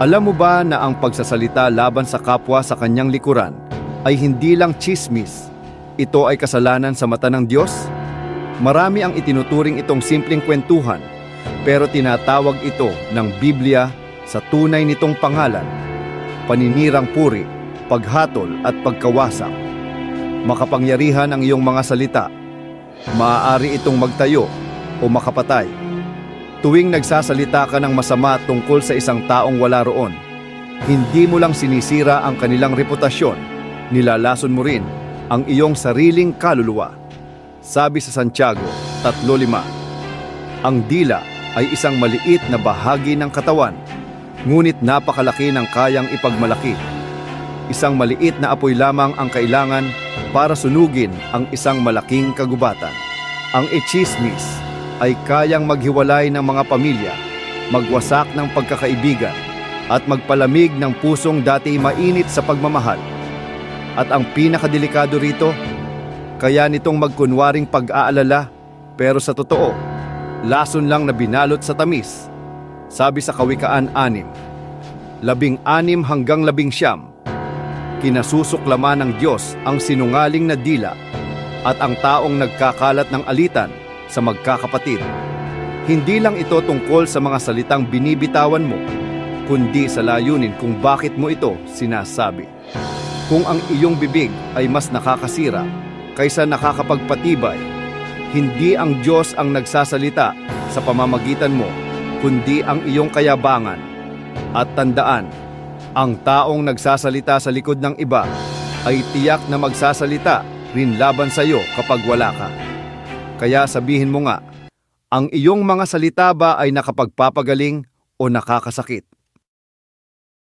Alam mo ba na ang pagsasalita laban sa kapwa sa kanyang likuran ay hindi lang tsismis? Ito ay kasalanan sa mata ng Diyos? Marami ang itinuturing itong simpleng kwentuhan, pero tinatawag ito ng Biblia sa tunay nitong pangalan: paninirang puri, paghatol at pagkawasak. Makapangyarihan ang iyong mga salita. Maaari itong magtayo o makapatay. Tuwing nagsasalita ka ng masama tungkol sa isang taong wala roon, hindi mo lang sinisira ang kanilang reputasyon, nilalason mo rin ang iyong sariling kaluluwa. Sabi sa Santiago 3:5, ang dila ay isang maliit na bahagi ng katawan, ngunit napakalaki ng kayang ipagmalaki. Isang maliit na apoy lamang ang kailangan para sunugin ang isang malaking kagubatan. Ang itsismis ay kayang maghiwalay ng mga pamilya, magwasak ng pagkakaibigan, at magpalamig ng pusong dati mainit sa pagmamahal. At ang pinakadelikado rito, kaya nitong magkunwaring pag-aalala, pero sa totoo, lason lang na binalot sa tamis. Sabi sa Kawikaan 6:16 hanggang 19, kinasusuklaman ng Diyos ang sinungaling na dila at ang taong nagkakalat ng alitan sa magkakapatid. Hindi lang ito tungkol sa mga salitang binibitawan mo, kundi sa layunin kung bakit mo ito sinasabi. Kung ang iyong bibig ay mas nakakasira kaysa nakakapagpatibay, hindi ang Diyos ang nagsasalita sa pamamagitan mo, kundi ang iyong kayabangan. At tandaan, ang taong nagsasalita sa likod ng iba ay tiyak na magsasalita rin laban sa iyo kapag wala ka. Kaya sabihin mo nga, ang iyong mga salita ba ay nakapagpapagaling o nakakasakit?